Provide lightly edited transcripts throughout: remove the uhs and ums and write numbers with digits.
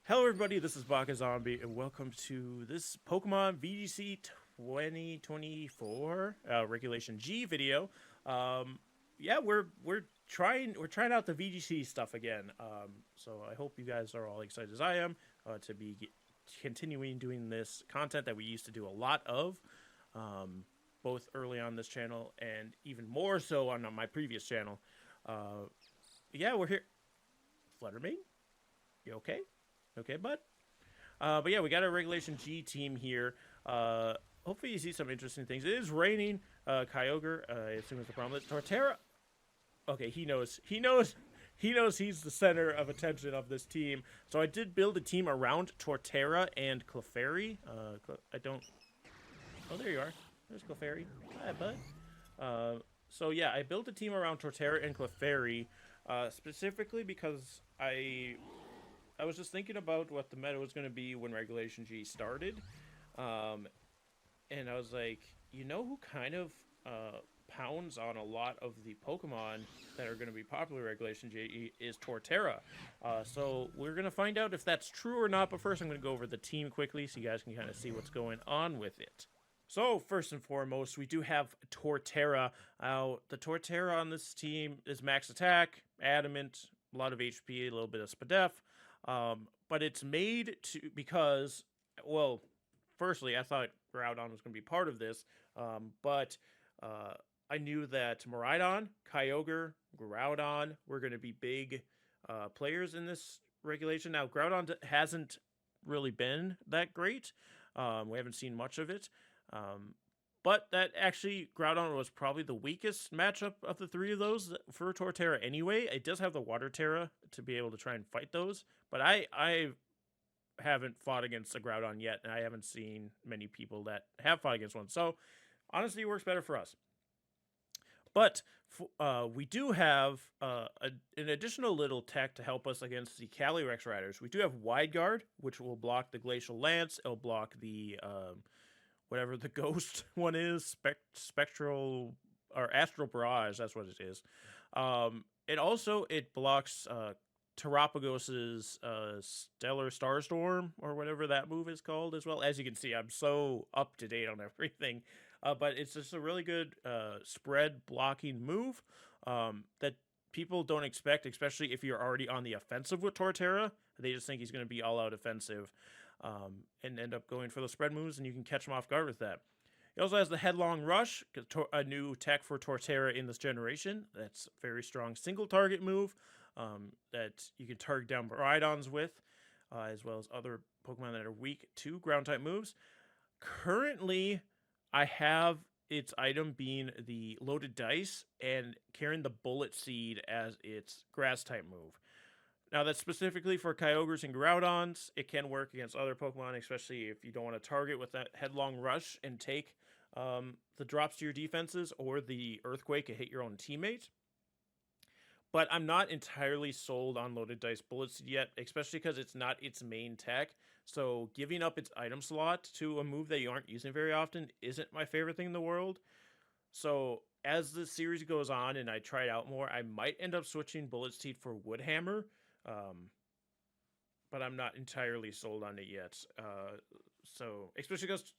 Hello everybody, this is Baka Zombie, and welcome to this Pokemon VGC 2024 Regulation G video. Yeah, we're trying out the VGC stuff again. So I hope you guys are all excited as I am to be continuing doing this content that we used to do a lot of, both early on this channel and even more so on my previous channel. Yeah, we're here. Fluttermane, you okay? Okay, bud. But yeah, we got a Regulation G team here. Hopefully you see some interesting things. It is raining. Kyogre, I assume is the problem. Torterra. Okay, he knows. He knows. He knows he's the center of attention of this team. So I did build a team around Torterra and Clefairy. I don't. Oh, there you are. There's Clefairy. Hi, bud. So yeah, I built a team around Torterra and Clefairy, specifically because I was just thinking about what the meta was going to be when Regulation G started, and I was like, you know who kind of pounds on a lot of the Pokemon that are going to be popular in Regulation G is Torterra. So we're going to find out if that's true or not, but first I'm going to go over the team quickly so you guys can kind of see what's going on with it. So, first and foremost, we do have Torterra. The Torterra on this team is max attack, adamant, a lot of HP, a little bit of Spadef. But it's made to because, well, firstly, I thought Groudon was going to be part of this, but I knew that Miraidon, Kyogre, Groudon were going to be big players in this regulation. Now, Groudon hasn't really been that great. We haven't seen much of it. But that actually, Groudon was probably the weakest matchup of the three of those for Torterra anyway. It does have the Water Terra to be able to try and fight those. But I haven't fought against a Groudon yet, and I haven't seen many people that have fought against one. So, honestly, it works better for us. But we do have an additional little tech to help us against the Calyrex Riders. We do have Wide Guard, which will block the Glacial Lance. It'll block the whatever the ghost one is, spectral or astral barrage. That's what it is. It blocks Terapagos's stellar starstorm or whatever that move is called as well. As you can see, I'm so up to date on everything, but it's just a really good spread blocking move that people don't expect, especially if you're already on the offensive with Torterra. They just think he's going to be all out offensive. And end up going for the spread moves, and you can catch them off guard with that. He also has the Headlong Rush, a new tech for Torterra in this generation. That's a very strong single target move that you can target down Miraidons with, as well as other Pokemon that are weak to ground type moves. Currently, I have its item being the Loaded Dice and carrying the Bullet Seed as its grass type move. Now, that's specifically for Kyogres and Groudons. It can work against other Pokemon, especially if you don't want to target with that Headlong Rush and take the drops to your defenses or the Earthquake and hit your own teammate. But I'm not entirely sold on Loaded Dice Bullets yet, especially because it's not its main tech. So giving up its item slot to a move that you aren't using very often isn't my favorite thing in the world. So as the series goes on and I try it out more, I might end up switching Bullet Seed for Wood Hammer. But I'm not entirely sold on it yet. So, especially because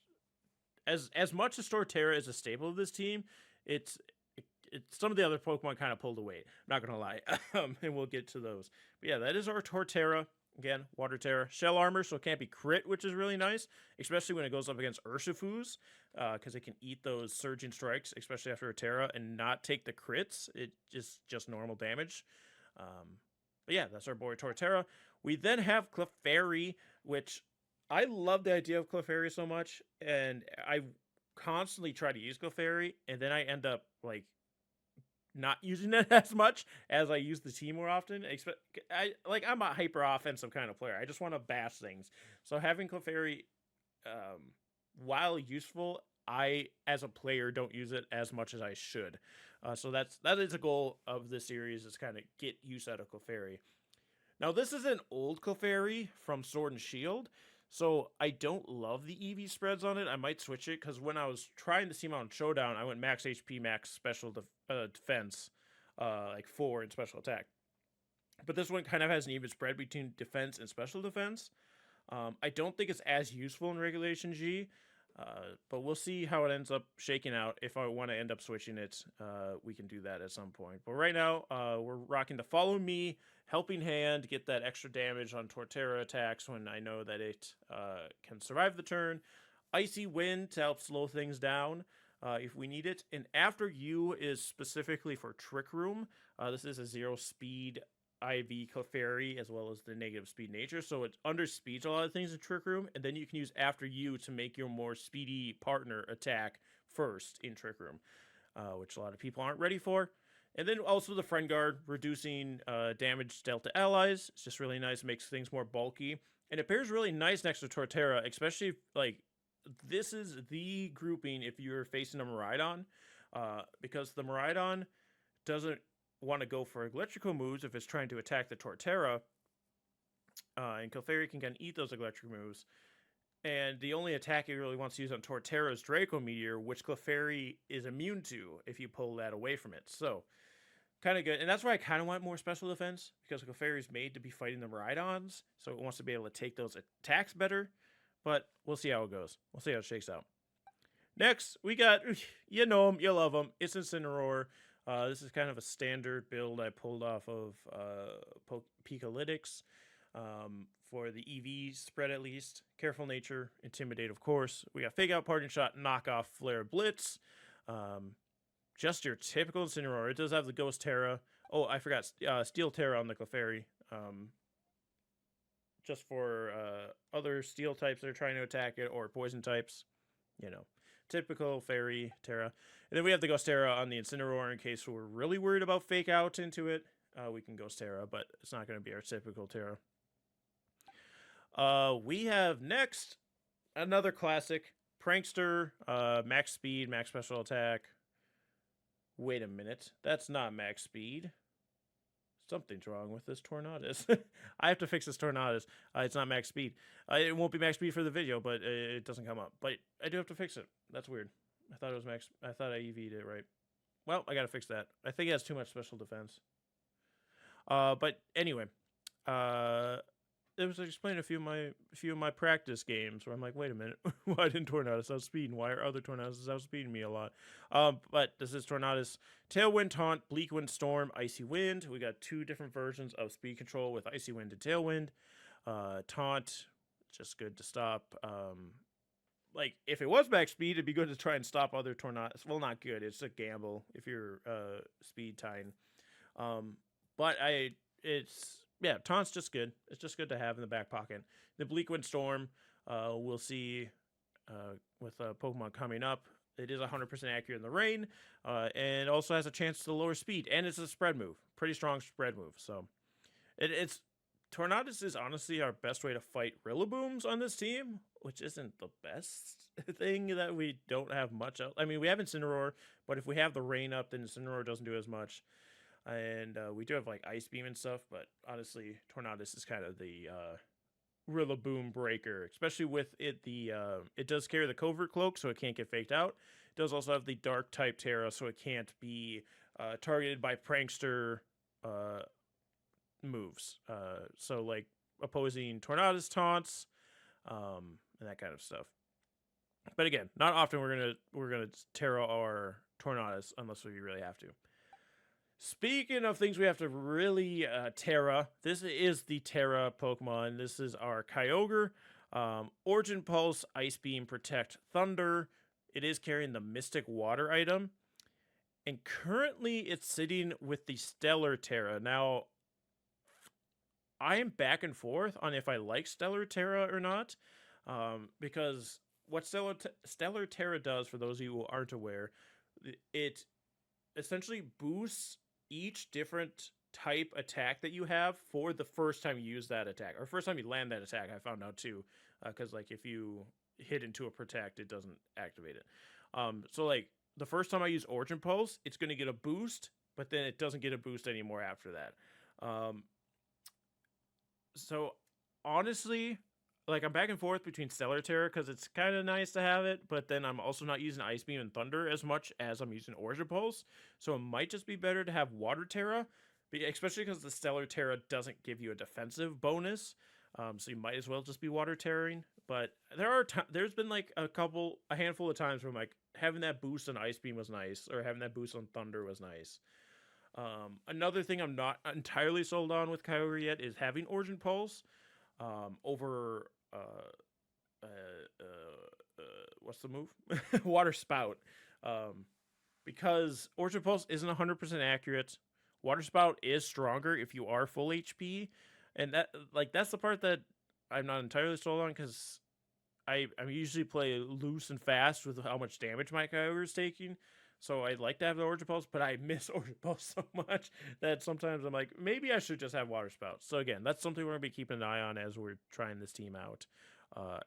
as much as Torterra is a staple of this team, it's some of the other Pokemon kind of pulled away. I'm not gonna lie, and we'll get to those. But yeah, that is our Torterra. Again, Water Terra, Shell Armor, so it can't be crit, which is really nice, especially when it goes up against Urshifu's, because it can eat those Surging Strikes, especially after a Terra, and not take the crits. It just normal damage. But yeah, that's our boy Torterra. We then have Clefairy, which I love the idea of Clefairy so much, and I constantly try to use Clefairy, and then I end up like not using it as much as I use the team more often. I'm a hyper offensive kind of player. I just want to bash things. So having Clefairy, while useful, I as a player don't use it as much as I should. So that is a goal of this series, is kind of get use out of Clefairy. Now, this is an old Clefairy from Sword and Shield, so I don't love the EV spreads on it. I might switch it, because when I was trying the Seamount Showdown, I went max HP, max special defense, like 4 in special attack. But this one kind of has an even spread between defense and special defense. I don't think it's as useful in Regulation G, but we'll see how it ends up shaking out. If I want to end up switching it, we can do that at some point. But right now, we're rocking the Follow Me Helping Hand, get that extra damage on Torterra attacks when I know that it can survive the turn. Icy Wind to help slow things down if we need it. And After You is specifically for Trick Room. This is a 0 speed IV Clefairy as well as the negative speed nature, so it underspeeds a lot of things in Trick Room, and then you can use After You to make your more speedy partner attack first in Trick Room, which a lot of people aren't ready for. And then also the Friend Guard, reducing damage dealt to allies. It's just really nice, makes things more bulky, and it pairs really nice next to Torterra, especially like this is the grouping if you're facing a Miraidon, because the Miraidon doesn't want to go for electrical moves if it's trying to attack the Torterra, and Clefairy can eat those electric moves. And the only attack it really wants to use on Torterra is Draco Meteor, which Clefairy is immune to if you pull that away from it. So, kind of good. And that's why I kind of want more special defense, because Clefairy is made to be fighting the Miraidons, so it wants to be able to take those attacks better. But we'll see how it goes. We'll see how it shakes out. Next, we got, you know him, you love him. It's Incineroar. This is kind of a standard build I pulled off of Pikalytics for the EV spread at least. Careful Nature, Intimidate, of course. We got Fake Out, Parting Shot, Knockoff, Flare, Blitz. Just your typical Incineroar. It does have the Ghost Terra. Oh, I forgot Steel Terra on the Clefairy. Just for other Steel types that are trying to attack it, or Poison types, you know. Typical Fairy Terra. And then we have the Ghost Terra on the Incineroar in case we're really worried about Fake Out into it. We can Ghost Terra, but it's not going to be our typical Terra. We have next another classic, Prankster, max speed, max special attack. Wait a minute, that's not max speed. Something's wrong with this Tornadus. I have to fix this Tornadus. It's not max speed. It won't be max speed for the video, but it doesn't come up. But I do have to fix it. That's weird. I thought it was max. I thought I EV'd it right. Well, I gotta fix that. I think it has too much special defense. But anyway, it was explaining a few of my practice games where I'm like, wait a minute, why didn't Tornadus outspeed? Why are other Tornaduses outspeeding me a lot? But this is Tornadus Tailwind, Taunt, Bleak Wind, Storm, Icy Wind. We got two different versions of speed control with Icy Wind and Tailwind. Taunt, just good to stop. Like if it was max speed, it'd be good to try and stop other Tornadus. Well, not good. It's a gamble if you're speed tying. But yeah, Taunt's just good. It's just good to have in the back pocket. The Bleak Wind Storm, we'll see with Pokemon coming up. It is 100% accurate in the rain, and also has a chance to lower speed. And it's a spread move. Pretty strong spread move. So it's Tornadus is honestly our best way to fight Rillabooms on this team, which isn't the best thing that we don't have much else. I mean, we have Incineroar, but if we have the rain up, then Incineroar doesn't do as much. And we do have like Ice Beam and stuff, but honestly, Tornadus is kind of the Rillaboom breaker, especially with it. It does carry the Covert Cloak, so it can't get faked out. It does also have the Dark type Terra, so it can't be targeted by Prankster moves. So like opposing Tornadus taunts and that kind of stuff. But again, not often we're gonna Terra our Tornadus unless we really have to. Speaking of things we have to really Terra, this is the Terra Pokemon. This is our Kyogre. Origin Pulse, Ice Beam, Protect, Thunder. It is carrying the Mystic Water item. And currently it's sitting with the Stellar Terra. Now, I am back and forth on if I like Stellar Terra or not. Because what Stellar Terra does, for those of you who aren't aware, it essentially boosts each different type attack that you have for the first time you use that attack, or first time you land that attack. I found out too, because like if you hit into a protect, it doesn't activate it. So like the first time I use Origin Pulse, it's going to get a boost, but then it doesn't get a boost anymore after that. So honestly, like I'm back and forth between Stellar Terra because it's kind of nice to have it, but then I'm also not using Ice Beam and Thunder as much as I'm using Origin Pulse. So it might just be better to have Water Terra. especially because the Stellar Terra doesn't give you a defensive bonus, so you might as well just be water terroring. But there's been like a handful of times where I'm like, having that boost on Ice Beam was nice, or having that boost on Thunder was nice. Another thing I'm not entirely sold on with Kyogre yet is having Origin Pulse over what's the move? Water Spout. Because Origin Pulse isn't 100% accurate. Water Spout is stronger if you are full HP, and that's the part that I'm not entirely sold on, because I usually play loose and fast with how much damage my Kyogre is taking. So I'd like to have the Origin Pulse, but I miss Origin Pulse so much that sometimes I'm like, maybe I should just have Water Spout. So again, that's something we're going to be keeping an eye on as we're trying this team out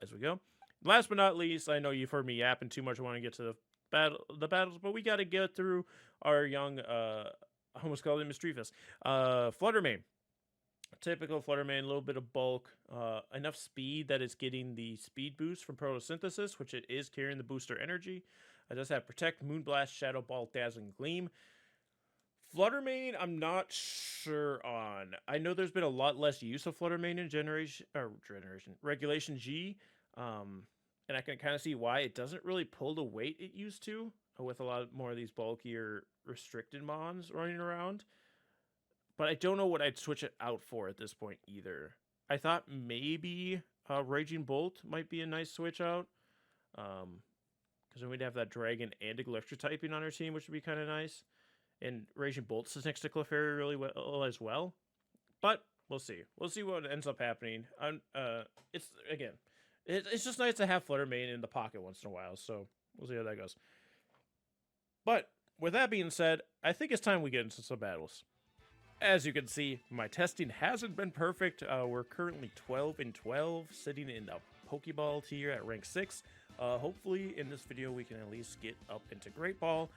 as we go. Last but not least, I know you've heard me yapping too much. I want to get to the battles, but we got to get through our young, I almost called it Mischievous, Fluttermane. Typical Fluttermane, a little bit of bulk, enough speed that it's getting the speed boost from Photosynthesis, which it is carrying the booster energy. I just have Protect, Moonblast, Shadow Ball, Dazzling Gleam. Fluttermane, I'm not sure on. I know there's been a lot less use of Fluttermane in Regulation G, and I can kind of see why. It doesn't really pull the weight it used to, with a lot more of these bulkier restricted mons running around. But I don't know what I'd switch it out for at this point either. I thought maybe Raging Bolt might be a nice switch out. Because then we'd have that Dragon and Electric typing on our team, which would be kind of nice. And Raging Bolt sits next to Clefairy really well as well. But we'll see. We'll see what ends up happening. It's just nice to have Fluttermane in the pocket once in a while. So we'll see how that goes. But with that being said, I think it's time we get into some battles. As you can see, my testing hasn't been perfect. We're currently 12-12, sitting in the Pokeball tier at rank 6. Hopefully, in this video, we can at least get up into Great Ball.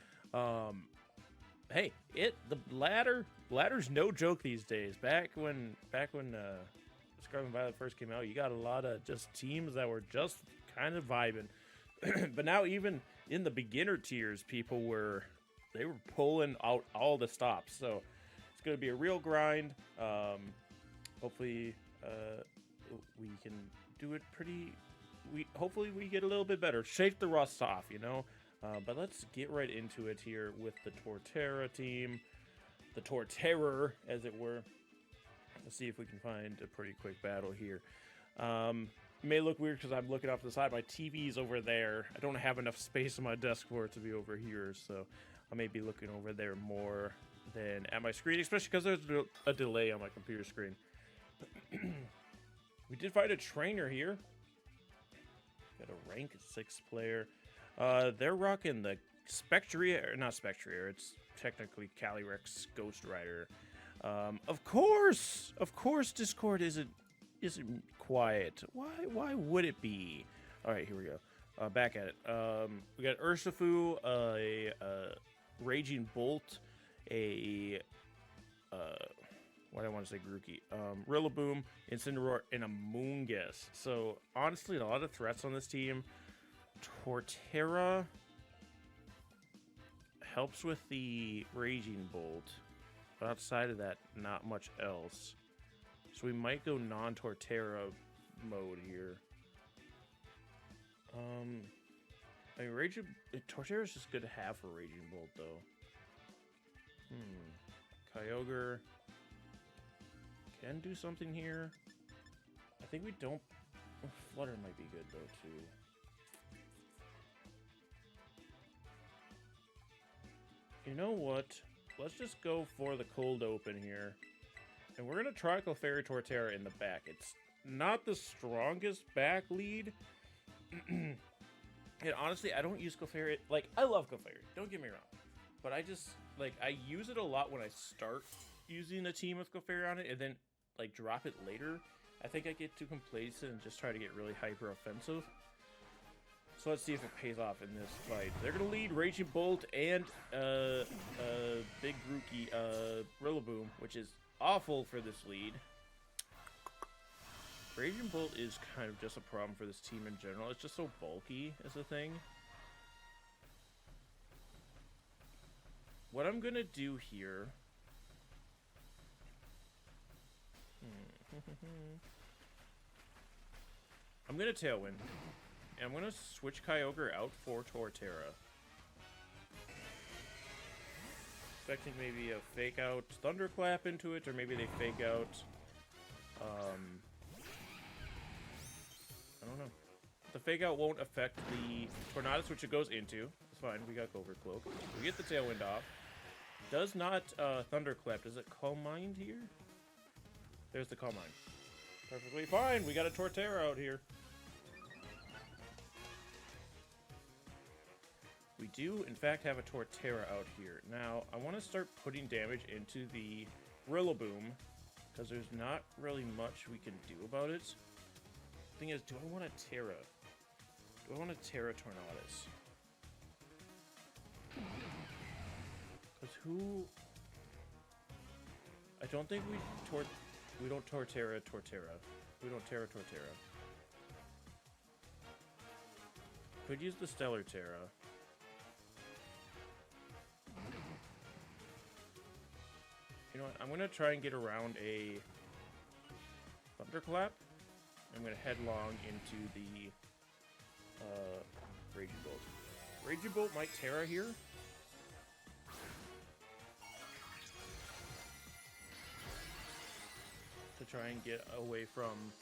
Hey, the ladder's no joke these days. Back when Scarlet and Violet first came out, you got a lot of just teams that were just kind of vibing. But now, even in the beginner tiers, people were pulling out all the stops. So going to be a real grind. Hopefully we can do it hopefully we get a little bit better, shake the rust off, but let's get right into it here with the Torterra team, the Torterra as it were. Let's see if we can find a pretty quick battle here. It may look weird because I'm looking off to the side. My TV's over there. I don't have enough space on my desk for it to be over here, so I may be looking over there more than at my screen, especially because there's a delay on my computer screen. We did find a trainer here. Got a rank 6 player. They're rocking the not Spectrier, it's technically Calyrex Ghost Rider. Of course Discord isn't quiet. Why would it be? All right, here we go. Back at it. We got Urshifu, a Raging Bolt, what I want to say, Grookey, Rillaboom, Incineroar, and a Moongus. So honestly, a lot of threats on this team. Torterra helps with the Raging Bolt, but outside of that, not much else. So we might go non-Torterra mode here. I mean, Torterra is just good to have for Raging Bolt, though. Kyogre can do something here. I think we don't. Flutter might be good, though, too. You know what? Let's just go for the cold open here. And we're going to try Clefairy Torterra in the back. It's not the strongest back lead. And honestly, I don't use Clefairy. Like, I love Clefairy. Don't get me wrong. But I just, like, I use it a lot when I start using a team with Clefairy on it. And then, like, drop it later. I think I get too complacent and just try to get really hyper offensive. So let's see if it pays off in this fight. They're going to lead Raging Bolt and Big Grookey Rillaboom, which is awful for this lead. Raging Bolt is kind of just a problem for this team in general. It's just so bulky is the thing. What I'm going to do here I'm gonna Tailwind. And I'm gonna switch Kyogre out for Torterra. Expecting maybe a fake out Thunderclap into it, or maybe they fake out I don't know. The fake out won't affect the Tornadus, which it goes into. It's fine, we got Covert Cloak. We get the Tailwind off. Does not Thunderclap. Does it Calm Mind here? There's the Calm Mind. Perfectly fine. We got a Torterra out here. We do, in fact, have a Torterra out here. Now, I want to start putting damage into the Rillaboom, because there's not really much we can do about it. Thing is, do I want a Terra? Do I want a Terra Tornadus? Because who... I don't think we don't Torterra. We don't Terra Torterra. Could use the Stellar Terra. You know what? I'm gonna try and get around a Thunderclap. I'm gonna headlong into the Raging Bolt. Raging Bolt might Terra here. To try and get away from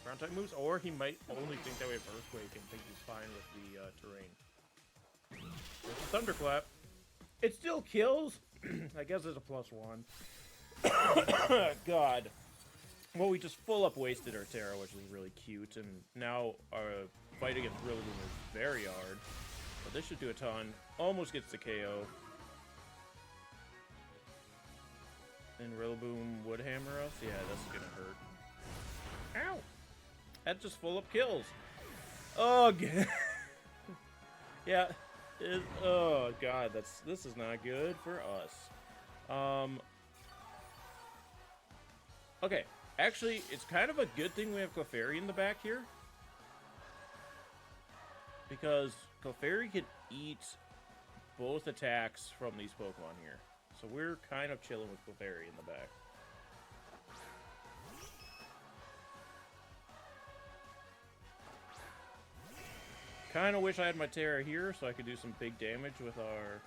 ground type moves, or he might only think that we have Earthquake and think he's fine with the terrain. There's the Thunderclap. It still kills. I guess it's a +1. God. Well, we just full up wasted our Terra, which is really cute, and now our fight against Rillaboom is very hard. But this should do a ton. Almost gets the KO. And Rillaboom would hammer us? Yeah, that's gonna hurt. Ow! That just full up kills. Oh, yeah. Oh god, this is not good for us. Okay, actually, it's kind of a good thing we have Clefairy in the back here, because Clefairy can eat both attacks from these Pokemon here. So we're kind of chilling with Clefairy in the back. Kind of wish I had my Terra here so I could do some big damage with our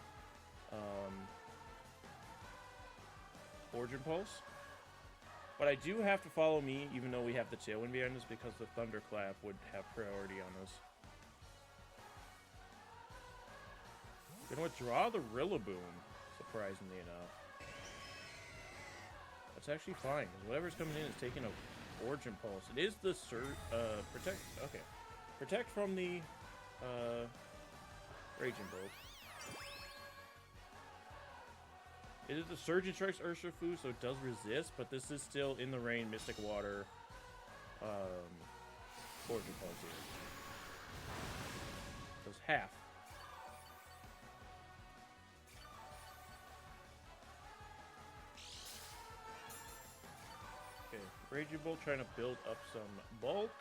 Origin Pulse. But I do have to follow me, even though we have the Tailwind behind us, because the Thunderclap would have priority on us. Gonna withdraw the Rillaboom, surprisingly enough. That's actually fine, because whatever's coming in is taking a Origin Pulse. It is the Protect. Okay. Protect from the Raging Bolt. It is the Surgeon Strikes Urshifu, so it does resist, but this is still in the rain, Mystic Water, Origin Pulse here. Does half. Okay, Raging Bolt trying to build up some bulk.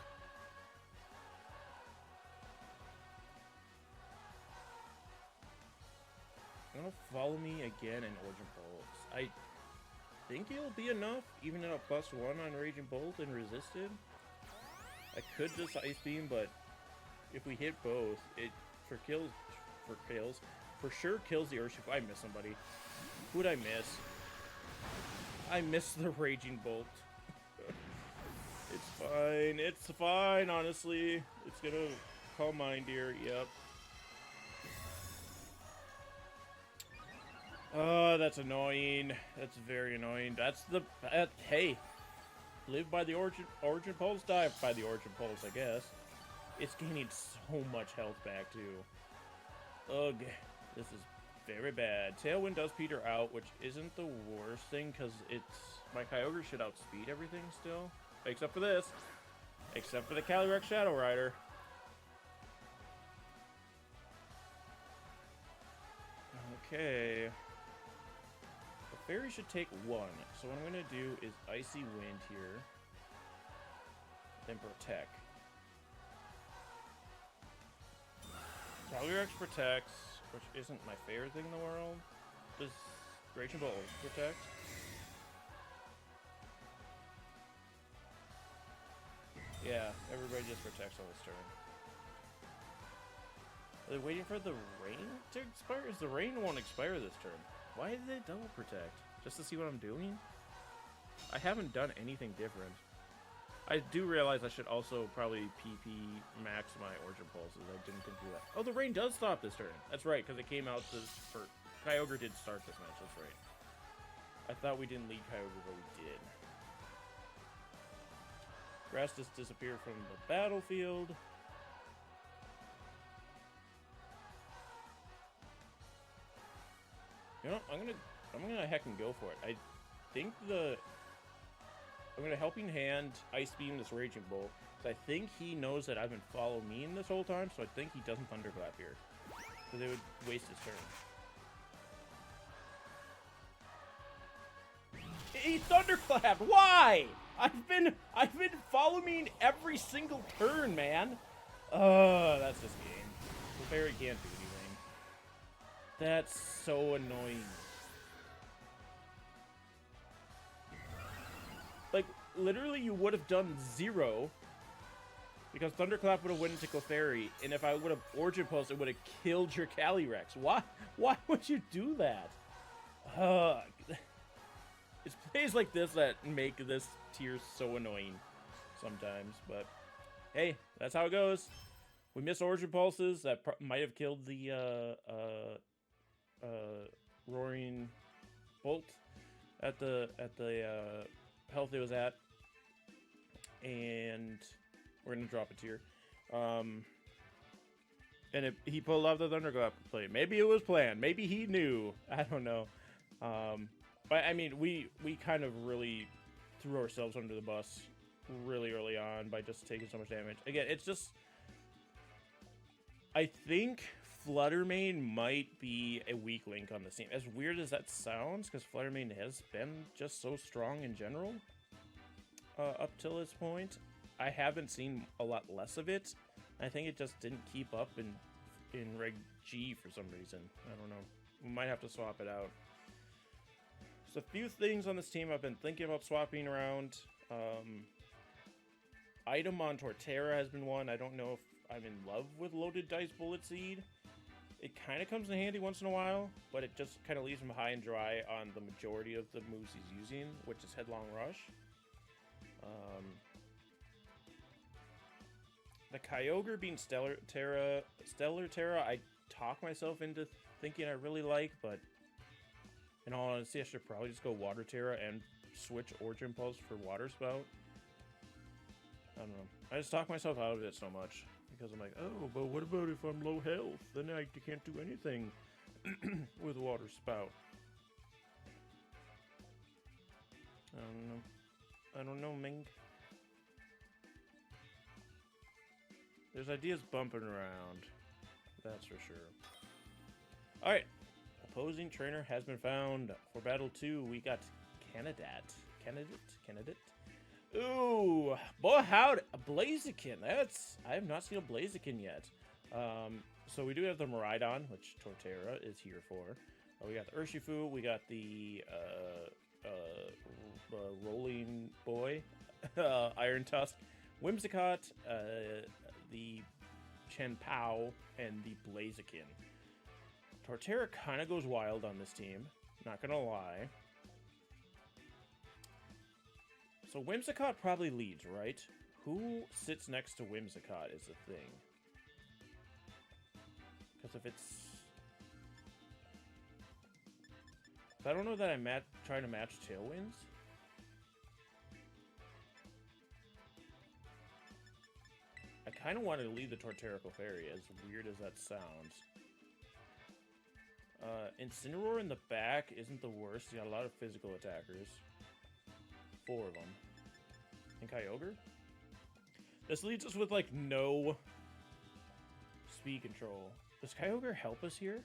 Gonna follow me again in Origin Pulse. I think it'll be enough, even at a +1 on Raging Bolt and resisted. I could just Ice Beam, but if we hit both, it for sure kills the Urshifu. I missed somebody. Who'd I miss? I missed the Raging Bolt. It's fine. It's fine, honestly. It's gonna Calm Mind here. Yep. Oh, that's annoying. That's very annoying. That's the... hey. Live by the Origin Pulse, die by the Origin Pulse, I guess. It's gaining so much health back, too. Ugh. This is very bad. Tailwind does peter out, which isn't the worst thing, because it's... my Kyogre should outspeed everything still. Except for this. Except for the Calyrex Shadow Rider. Okay. Fairy should take 1, so what I'm going to do is Icy Wind here, then Protect. Calyrex protects, which isn't my favorite thing in the world. Does Raging Bolt protect? Yeah, everybody just protects on this turn. Are they waiting for the rain to expire? Is the rain won't expire this turn? Why did they double protect? Just to see what I'm doing? I haven't done anything different. I do realize I should also probably PP max my Origin Pulses. I didn't think of that. Oh, the rain does stop this turn. That's right, because it came out this for Kyogre did start this match. That's right. I thought we didn't lead Kyogre, but we did. Grass just disappeared from the battlefield. You know, I'm gonna heckin' go for it. I think I'm gonna Helping Hand Ice Beam this Raging Bolt. I think he knows that I've been following me this whole time, so I think he doesn't Thunderclap here. So they would waste his turn. He Thunderclapped! Why? I've been following me every single turn, man. That's this game. Clefairy can't do anything. That's so annoying. Like, literally, you would have done 0 because Thunderclap would have went into Clefairy, and if I would have Origin Pulse, it would have killed your Calyrex. Why would you do that? It's plays like this that make this tier so annoying sometimes, but hey, that's how it goes. We missed Origin Pulses that might have killed the Roaring Bolt at the health it was at, and we're gonna drop a tier. And he pulled off the Thunderclap play. Maybe it was planned. Maybe he knew. I don't know. But I mean, we kind of really threw ourselves under the bus really early on by just taking so much damage. Again, it's just, I think Fluttermane might be a weak link on the team. As weird as that sounds, because Fluttermane has been just so strong in general up till this point. I haven't seen a lot less of it. I think it just didn't keep up in Reg G for some reason. I don't know. We might have to swap it out. There's a few things on this team I've been thinking about swapping around. Item on Torterra has been one. I don't know if I'm in love with Loaded Dice Bullet Seed. It kind of comes in handy once in a while, but it just kind of leaves him high and dry on the majority of the moves he's using, which is Headlong Rush. The Kyogre being Stellar Terra, I talk myself into thinking I really like, but in all honesty, I should probably just go Water Terra and switch Origin Pulse for Water Spout. I don't know. I just talk myself out of it so much. Because I'm like, oh, but what about if I'm low health? Then I can't do anything with Water Spout. I don't know. I don't know, Ming. There's ideas bumping around. That's for sure. Alright. Opposing trainer has been found. For Battle 2, we got Candidate. Ooh, boy, howdy, a Blaziken. I have not seen a Blaziken yet. So we do have the Miraidon, which Torterra is here for. We got the Urshifu, we got the Rolling Boy, Iron Tusk, Whimsicott, the Chenpao, and the Blaziken. Torterra kind of goes wild on this team, not gonna lie. So Whimsicott probably leads, right? Who sits next to Whimsicott is the thing. Because if it's... I don't know that I'm trying to match Tailwinds. I kind of wanted to lead the Torterra Clefairy, as weird as that sounds. Incineroar in the back isn't the worst. You got a lot of physical attackers. 4 of them. And Kyogre? This leaves us with, like, no speed control. Does Kyogre help us here?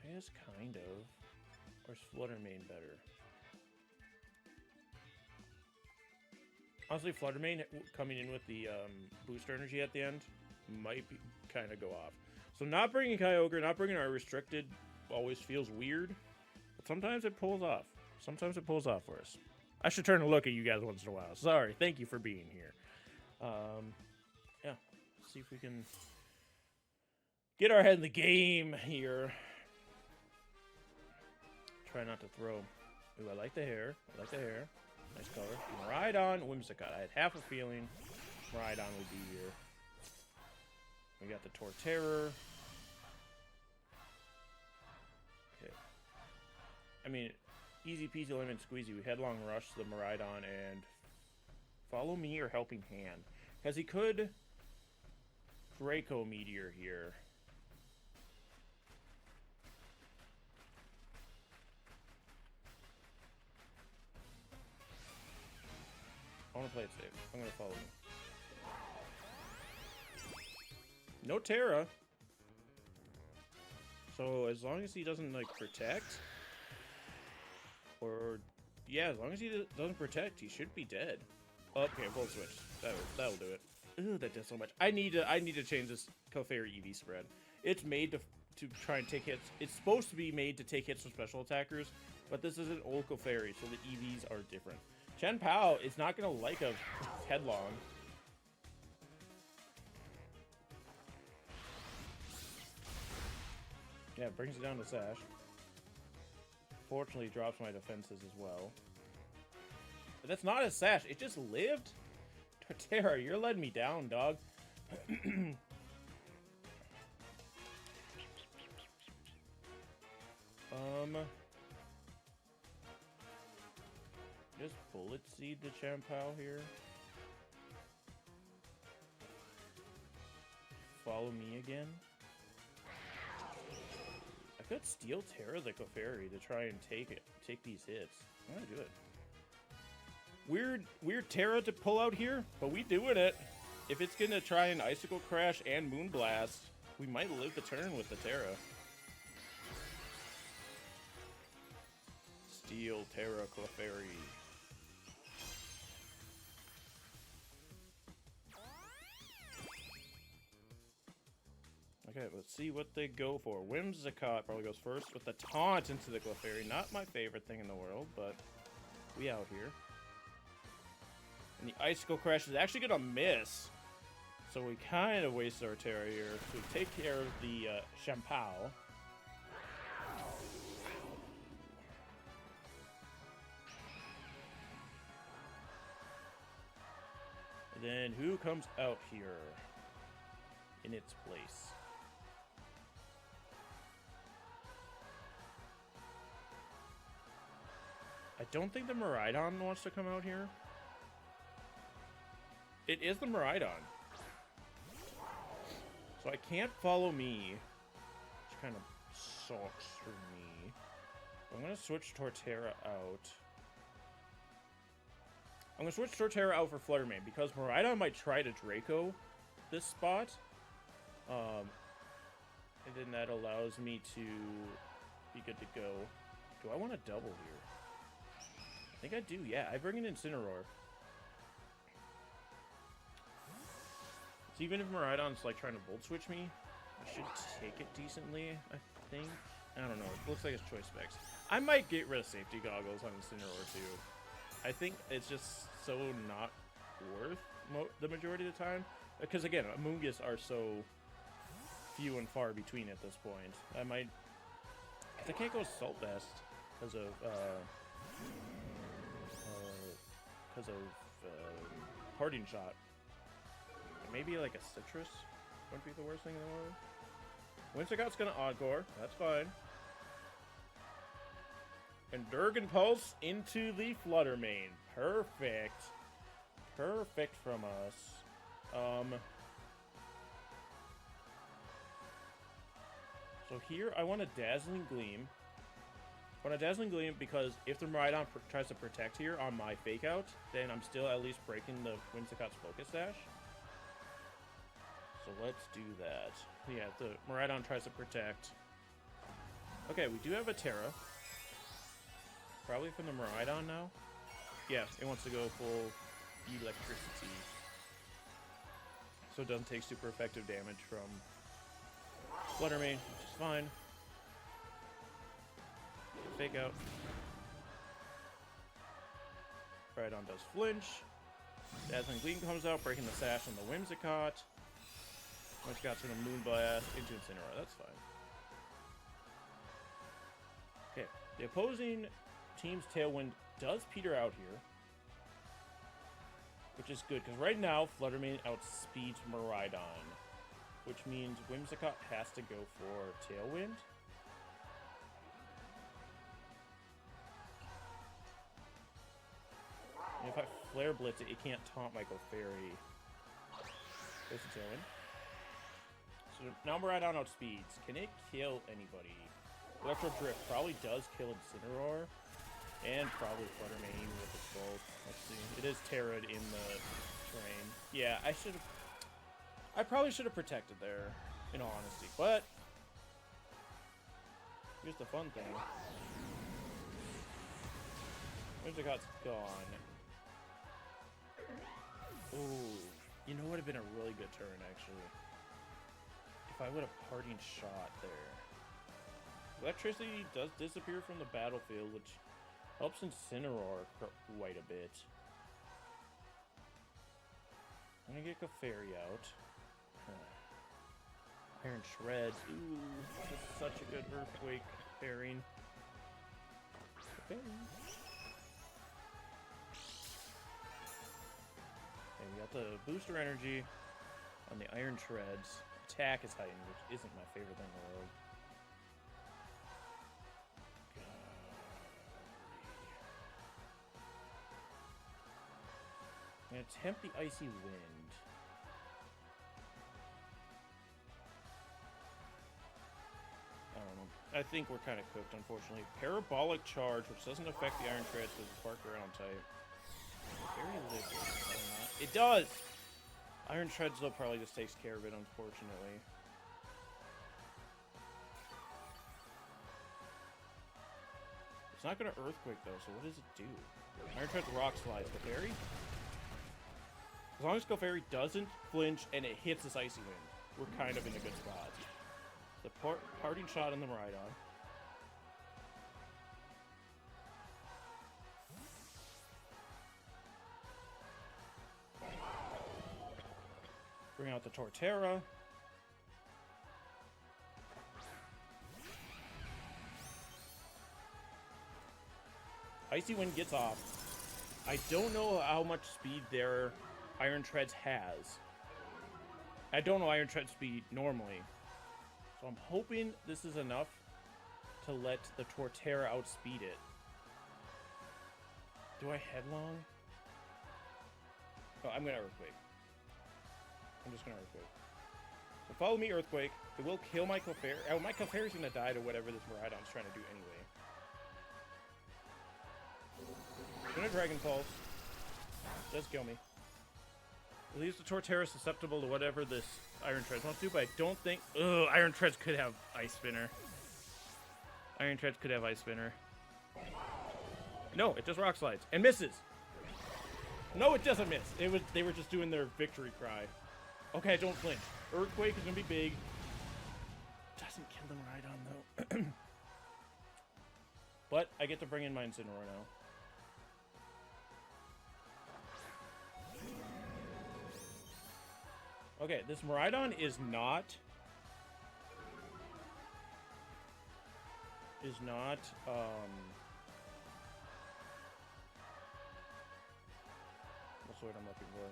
I guess kind of. Or is Fluttermane better? Honestly, Fluttermane coming in with the booster energy at the end might be kind of go off. So not bringing Kyogre, not bringing our restricted always feels weird. But sometimes it pulls off. Sometimes it pulls off for us. I should turn and look at you guys once in a while. Sorry. Thank you for being here. Yeah. See if we can get our head in the game here. Try not to throw. Ooh, I like the hair. I like the hair. Nice color. Miraidon, Whimsicott. I had half a feeling Miraidon would be here. We got the Torterra. Okay. I mean, easy peasy lemon squeezy. We headlong rush the Miraidon and follow me or helping hand. Because he could Draco Meteor here. I want to play it safe. I'm going to follow him. No Terra. So as long as he doesn't, like, protect. Or, yeah, as long as he doesn't protect, he should be dead. Oh, okay, Volt Switch. That'll do it. Ooh, that does so much. I need to change this Clefairy EV spread. It's made to try and take hits. It's supposed to be made to take hits from special attackers, but this is an old Clefairy, so the EVs are different. Chen Pao is not going to like a headlong. Yeah, it brings it down to Sash. Fortunately, drops my defenses as well. But that's not a Sash. It just lived? Torterra, you're letting me down, dog. Just Bullet Seed the Chen Pao here. Follow me again. I could Steel Terra the Clefairy to try and take these hits. I'm gonna do it. Weird Terra to pull out here, but we doing it. If it's gonna try an Icicle Crash and Moonblast, we might live the turn with the Terra. Steel Terra Clefairy. Okay, let's see what they go for. Whimsicott probably goes first with the taunt into the Clefairy. Not my favorite thing in the world, but we out here. And the Icicle Crash is actually going to miss. So we kind of wasted our Terra here. So we take care of the Chen Pao. And then who comes out here in its place? I don't think the Miraidon wants to come out here. It is the Miraidon. So I can't follow me, which kind of sucks for me. I'm going to switch Torterra out. I'm going to switch Torterra out for Fluttermane because Miraidon might try to Draco this spot. And then that allows me to be good to go. Do I want to double here? I think I do, yeah. I bring an Incineroar. So even if Miraidon's like trying to Volt Switch me, I should take it decently, I think. I don't know. It looks like it's choice specs. I might get rid of Safety Goggles on Incineroar too. I think it's just so not worth the majority of the time. Because again, Amoonguss are so few and far between at this point. I might... I can't go Salt Vest because of... Parting Shot. Maybe like a Citrus wouldn't be the worst thing in the world. Whimsicott's gonna Encore. That's fine. And Durgan Pulse into the Fluttermane. Perfect. Perfect from us. So here I want a Dazzling Gleam. I want a Dazzling Gleam because if the Miraidon tries to protect here on my Fake Out, then I'm still at least breaking the Whimsicott's Focus Dash. So let's do that. Yeah, if the Miraidon tries to protect. Okay, we do have a Terra. Probably from the Miraidon now. Yeah, it wants to go full electricity. So it doesn't take super effective damage from Fluttermane, which is fine. Fake Out. Rhydon does flinch. Dazzling Gleam comes out, breaking the sash on the Whimsicott. Whimsicott's gonna Moonblast into Incineroar. That's fine. Okay, the opposing team's Tailwind does peter out here, which is good, because right now Fluttermane outspeeds Miraidon, which means Whimsicott has to go for Tailwind. And if I Flare Blitz it, it can't taunt my Clefairy. There's the Tailwind. So now Miraidon outspeeds. Can it kill anybody? Electro Drift probably does kill Incineroar. And probably Fluttermane with its bolt. Let's see. It is Terra'd in the terrain. Yeah, I probably should have protected there, in all honesty. But here's the fun thing. Whimsicott's gone. Ooh, you know what would have been a really good turn, actually? If I would have Parting Shot there. Electricity does disappear from the battlefield, which helps Incineroar quite a bit. I'm gonna get Clefairy out. Iron Shreds. Ooh, this is such a good Earthquake pairing. Okay. And we got the booster energy on the Iron Shreds. Attack is heightened, which isn't my favorite thing in the world. I'm gonna attempt the Icy Wind. I don't know. I think we're kind of cooked, unfortunately. Parabolic Charge, which doesn't affect the Iron Shreds because it's Spark Ground type. Very liquid. It does! Iron Shreds, though, probably just takes care of it, unfortunately. It's not gonna Earthquake, though, so what does it do? Iron Shreds Rock Slides. Clefairy? As long as Clefairy doesn't flinch and it hits this Icy Wind, we're kind of in a good spot. The Parting Shot on the Miraidon. Bring out the Torterra. Icy Wind gets off. I don't know how much speed their Iron Treads has. I don't know Iron Tread speed normally. So I'm hoping this is enough to let the Torterra outspeed it. Do I Headlong? Oh, I'm gonna Earthquake. I'm just gonna Earthquake. So follow me, Earthquake. It will kill my Clefairy. Oh, my Clefairy's gonna die to whatever this Miraidon's trying to do anyway. I'm gonna Dragon Pulse. Does kill me. It leaves the Torterra susceptible to whatever this Iron Treads wants to do, but I don't think... Ugh, Iron Treads could have Ice Spinner. Iron Treads could have Ice Spinner. No, it just Rock Slides. And misses! No, it doesn't miss. They were just doing their victory cry. Okay, don't flinch. Earthquake is going to be big. Doesn't kill them right on, though. But I get to bring in my Incineroar now. Okay, this Miraidon is not... what's the word I'm looking for?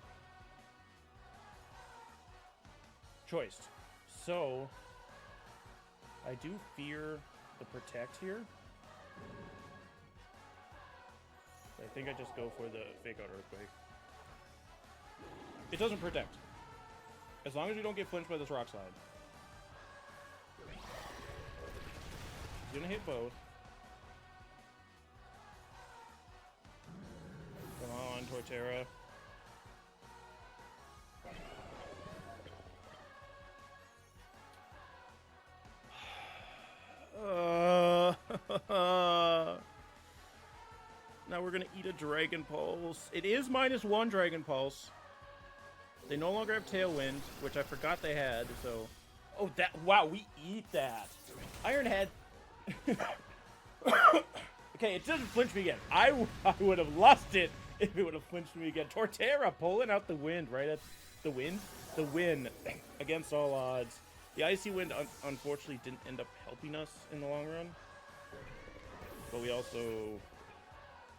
Choiced. So, I do fear the Protect here. I think I just go for the Fake Out Earthquake. It doesn't Protect. As long as we don't get flinched by this Rock Slide. He's gonna hit both. Come on, Torterra. Now we're gonna eat a Dragon Pulse. It is -1 Dragon Pulse. They no longer have Tailwind, which I forgot they had, so... Oh, that... Wow, we eat that. Iron Head. Okay, it doesn't flinch me again. I would have lost it if it would have flinched me again. Torterra pulling out the wind right at the win against all odds. The Icy Wind unfortunately didn't end up helping us in the long run. But we also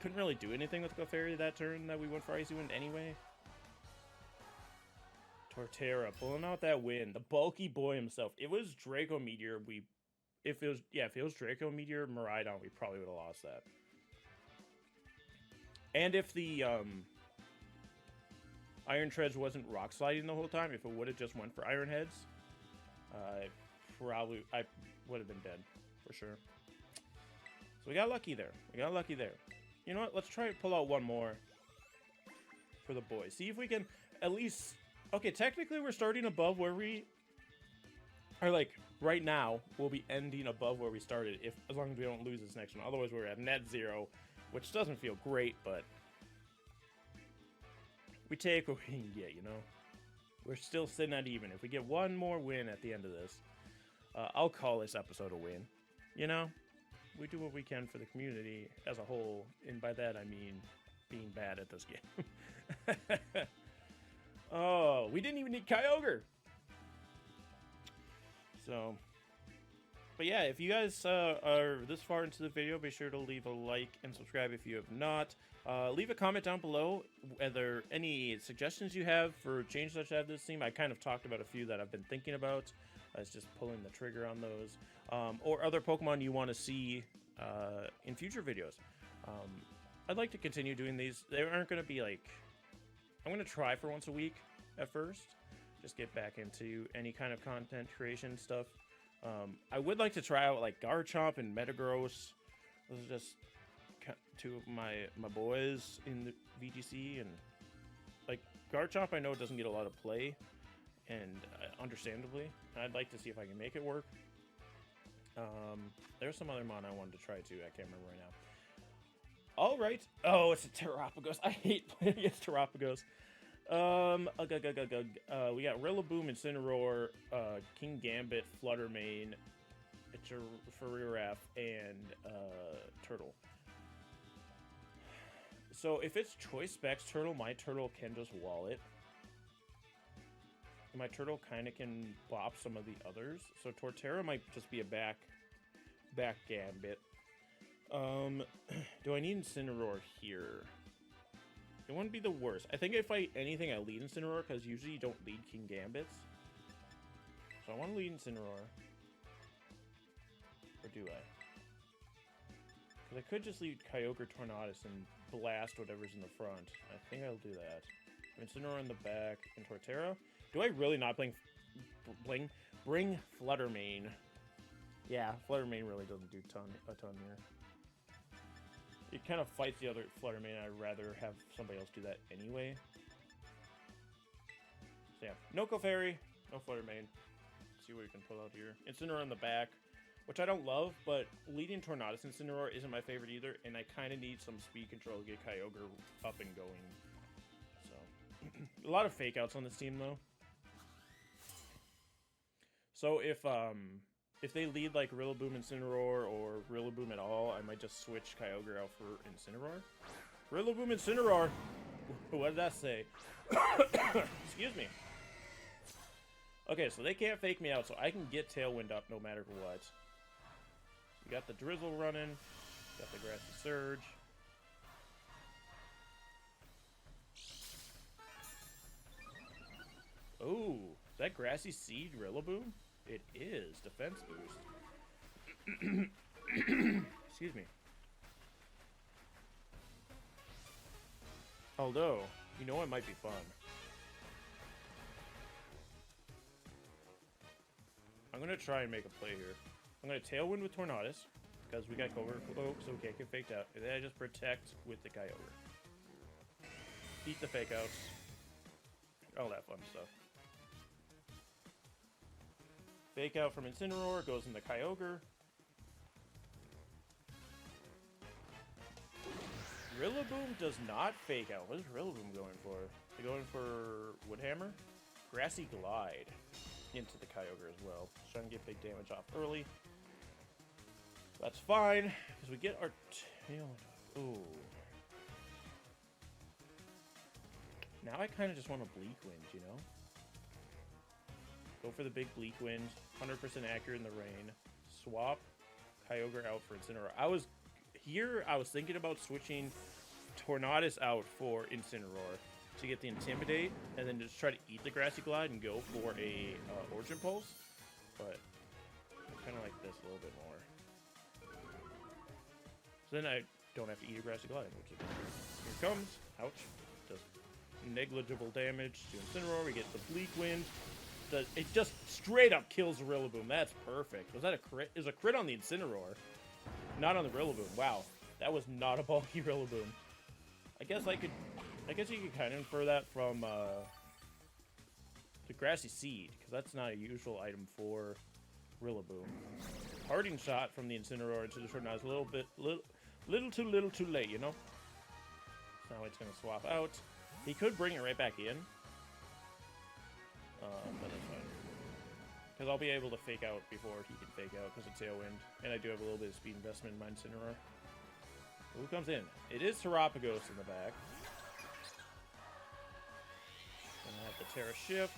couldn't really do anything with Clefairy that turn that we went for Icy Wind anyway. Torterra pulling out that win. The bulky boy himself. It was Draco Meteor. If it was Draco Meteor Miraidon, we probably would have lost that. And if the Iron Treads wasn't rock sliding the whole time, if it would have just went for Iron Heads, I would have been dead for sure. So we got lucky there. You know what? Let's try to pull out one more for the boys. See if we can at least. Okay, technically we're starting above where we are. Like right now, we'll be ending above where we started as long as we don't lose this next one. Otherwise, we're at net 0, which doesn't feel great, but we take what we can get. You know, we're still sitting at even. If we get one more win at the end of this, I'll call this episode a win. You know, we do what we can for the community as a whole, and by that I mean being bad at this game. Oh, we didn't even need Kyogre. So, but yeah, if you guys are this far into the video, be sure to leave a like and subscribe if you have not. Leave a comment down below whether any suggestions you have for changes I should have to this team. I kind of talked about a few that I've been thinking about. It's just pulling the trigger on those. Or other Pokemon you want to see in future videos. I'd like to continue doing these. They aren't going to be like... I'm going to try for once a week at first. Just get back into any kind of content creation stuff. I would like to try out like Garchomp and Metagross. Those are just two of my boys in the VGC. And like Garchomp I know doesn't get a lot of play. And understandably. I'd like to see if I can make it work. There's some other mon I wanted to try too. I can't remember right now. All right. Oh, it's a Terrapagos. I hate playing against Terrapagos. We got Rillaboom, Incineroar, King Gambit, Fluttermane, Fariraff, and Turtle. So if it's Choice Specs Turtle, my Turtle can just wall it. My Turtle kind of can bop some of the others. So Torterra might just be a back Gambit. Do I need Incineroar here? It wouldn't be the worst. I think if I anything, I lead Incineroar because usually you don't lead King Gambits. So I want to lead Incineroar. Or do I? Because I could just lead Kyogre Tornadus and blast whatever's in the front. I think I'll do that. Incineroar in the back and Torterra. Do I really not bring Fluttermane? Yeah, Fluttermane really doesn't do a ton here. It kind of fights the other Fluttermane, and I'd rather have somebody else do that anyway. So yeah, no Clefairy, no Fluttermane. Let's see what we can pull out here. Incineroar in the back, which I don't love, but leading Tornadus Incineroar isn't my favorite either, and I kind of need some speed control to get Kyogre up and going. So, a lot of fake outs on this team, though. So if they lead like Rillaboom Incineroar or Rillaboom at all, I might just switch Kyogre out for Incineroar. Rillaboom Incineroar! What did that say? Excuse me. Okay, so they can't fake me out, so I can get Tailwind up no matter what. We got the Drizzle running. Got the Grassy Surge. Oh, is that Grassy Seed Rillaboom? It is. Defense boost. Excuse me. Although, you know what might be fun? I'm going to try and make a play here. I'm going to Tailwind with Tornadus, because we got Cover Cloak, so we can't get faked out. And then I just protect with the Kyogre. Beat the fake outs. All that fun stuff. Fake out from Incineroar, goes in the Kyogre. Rillaboom does not fake out. What is Rillaboom going for? They're going for Woodhammer? Grassy Glide into the Kyogre as well. Trying to get big damage off early. That's fine, because we get our tail. Ooh. Now I kind of just want a Bleak Wind, you know? Go for the big Bleak Wind. 100% accurate in the rain. Swap Kyogre out for Incineroar. I was thinking about switching Tornadus out for Incineroar to get the Intimidate, and then just try to eat the Grassy Glide and go for a Origin Pulse. But I kind of like this a little bit more. So then I don't have to eat a Grassy Glide, which is here comes. Ouch. Does negligible damage to Incineroar. We get the Bleak Wind. It just straight up kills the Rillaboom. That's perfect. Was that a crit? Is a crit on the Incineroar, not on the Rillaboom. Wow, that was not a bulky Rillaboom. I guess you could kind of infer that from the Grassy Seed, because that's not a usual item for Rillaboom. Parting Shot from the Incineroar into the Tornadus a little too late, you know? So now it's going to swap out. He could bring it right back in. But that's fine. Because I'll be able to fake out before he can fake out because of Tailwind. And I do have a little bit of speed investment in my Incineroar. Who comes in? It is Terapagos in the back. Gonna have the Terra Shift.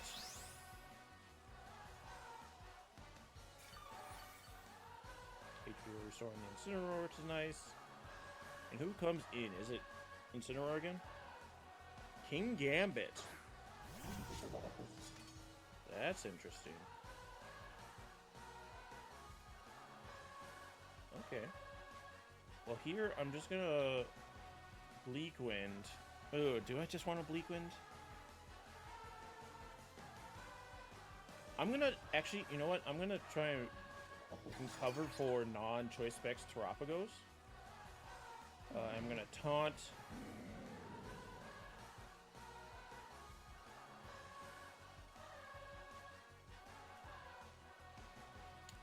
HP restoring the Incineroar, which is nice. And who comes in? Is it Incineroar again? King Gambit. That's interesting. Okay. Well, here, I'm just gonna Bleak Wind. Oh, do I just want a Bleak Wind? I'm gonna, actually, you know what? I'm gonna try and cover for non-choice specs Terapagos. I'm gonna taunt.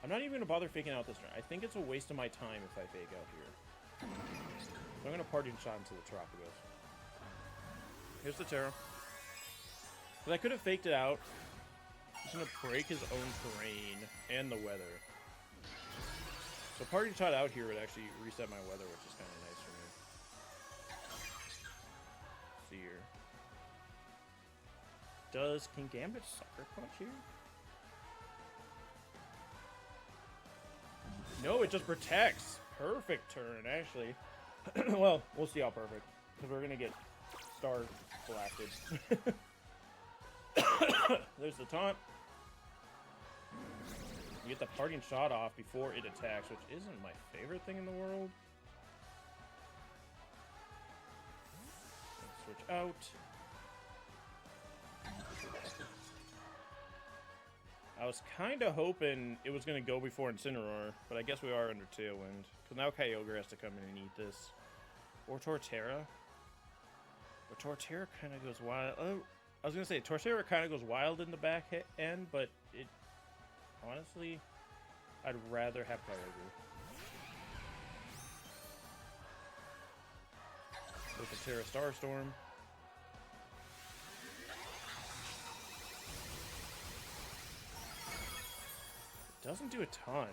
I'm not even going to bother faking out this turn. I think it's a waste of my time if I fake out here. So I'm going to Parting Shot into the Terapagos. Here's the Terra. Because I could have faked it out. He's going to break his own terrain and the weather. So Parting Shot out here would actually reset my weather, which is kind of nice for me. Let's see here. Does King Gambit Sucker Punch here? No, it just protects. Perfect turn, actually. Well, we'll see how perfect. Because we're going to get Star Blasted. There's the taunt. You get the Parting Shot off before it attacks, which isn't my favorite thing in the world. Switch out. I was kind of hoping it was going to go before Incineroar, but I guess we are under Tailwind. Because now Kyogre has to come in and eat this. Or Torterra. But Torterra kind of goes wild. Oh, I was going to say, Torterra kind of goes wild in the back end, but it... Honestly, I'd rather have Kyogre. With the Terra Starstorm. Doesn't do a ton.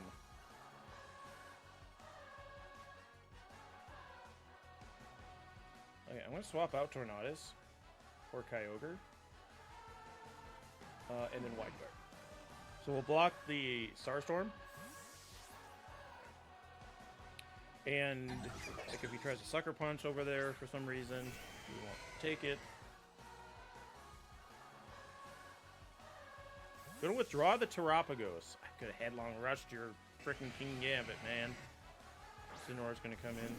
Okay, I'm going to swap out Tornadus for Kyogre. And then Wide Guard. So we'll block the Starstorm. And like if he tries to Sucker Punch over there for some reason, we won't take it. Gonna withdraw the Terapagos. I could have headlong rushed your freaking King Gambit, man. Incineroar's gonna come in.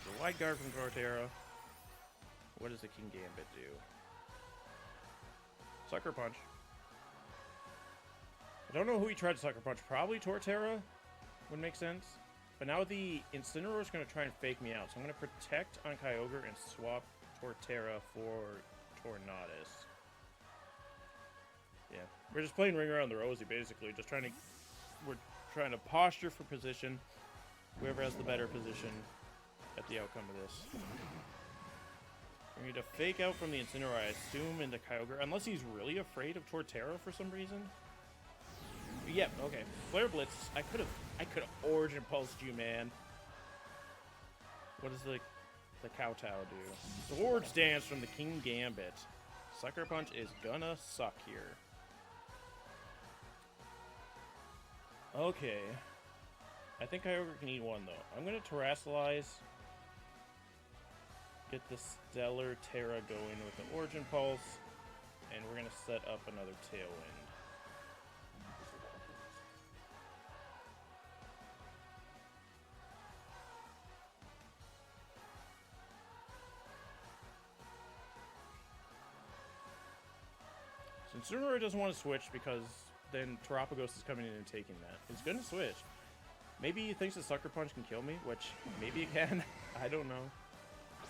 The Wide Guard from Torterra. What does the King Gambit do? Sucker Punch. I don't know who he tried to Sucker Punch. Probably Torterra would make sense. But now the Incineroar is going to try and fake me out. So I'm going to protect on Kyogre and swap Torterra for Tornadus. Yeah. We're just playing Ring Around the Rosie, basically. We're trying to posture for position. Whoever has the better position at the outcome of this. We need to fake out from the Incineroar, I assume, into Kyogre. Unless he's really afraid of Torterra for some reason. Yeah, okay. Flare Blitz. I could have I could have Origin Pulsed you, man. What does the Kowtow do? Swords Dance from the King Gambit. Sucker Punch is gonna suck here. Okay. I think Kyogre can eat one, though. I'm gonna Terrasilize. Get the Stellar Terra going with the Origin Pulse. And we're gonna set up another Tailwind. So Incineroar doesn't want to switch because then Terapagos is coming in and taking that. It's gonna switch. Maybe he thinks the Sucker Punch can kill me, which maybe it can. I don't know.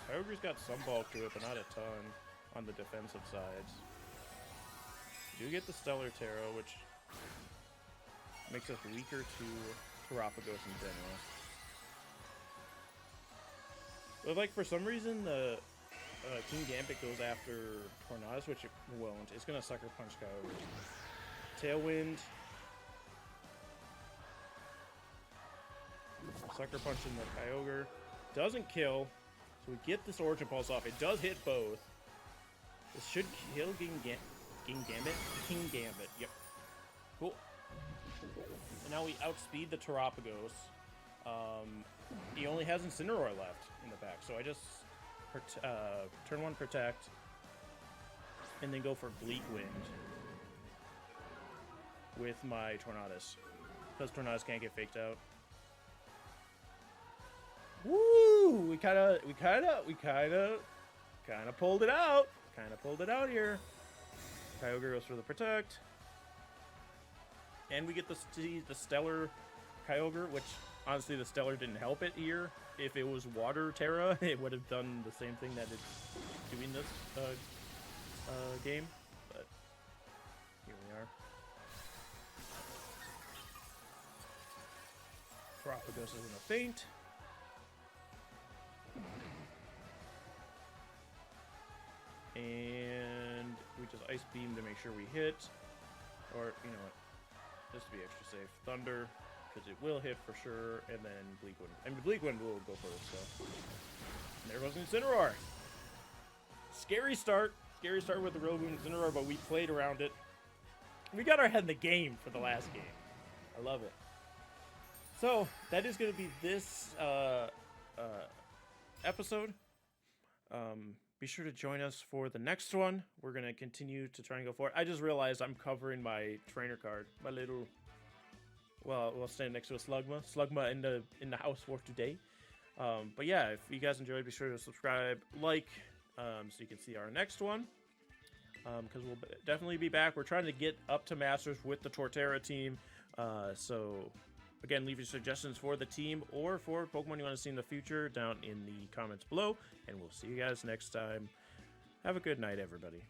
Kyogre's got some bulk to it, but not a ton on the defensive sides. You do get the Stellar Terra, which makes us weaker to Terapagos in general. But like for some reason the King Gambit goes after Tornadus, which it won't. It's gonna Sucker Punch Kyogre. Tailwind. Sucker Punch in the Kyogre. Doesn't kill. So we get this Origin Pulse off. It does hit both. This should kill King Gambit? King Gambit, yep. Cool. And now we outspeed the Terapagos. He only has Incineroar left in the back, so I just turn 1 Protect, and then go for Bleak Wind with my Tornadus, because Tornadus can't get faked out. Woo! We kind of pulled it out. Kind of pulled it out here. Kyogre goes for the Protect, and we get the Stellar Kyogre, which honestly the Stellar didn't help it here. If it was Water Terra, it would have done the same thing that it's doing this game. But here we are. Terapagos is in a faint. And we just Ice Beam to make sure we hit. Or, you know what, just to be extra safe. Thunder, because it will hit for sure, and then Bleak Wind. I mean, Bleak Wind will go first, so. And there goes Incineroar. Scary start. Scary start with the Rillaboom Incineroar, but we played around it. We got our head in the game for the last game. I love it. So, that is going to be this episode. Be sure to join us for the next one. We're going to continue to try and go for it. I just realized I'm covering my trainer card. My little... Well, we'll stand next to a Slugma. Slugma in the house for today. But yeah, if you guys enjoyed, be sure to subscribe, like, so you can see our next one. Because we'll definitely be back. We're trying to get up to Masters with the Torterra team. So, again, leave your suggestions for the team or for Pokemon you want to see in the future down in the comments below. And we'll see you guys next time. Have a good night, everybody.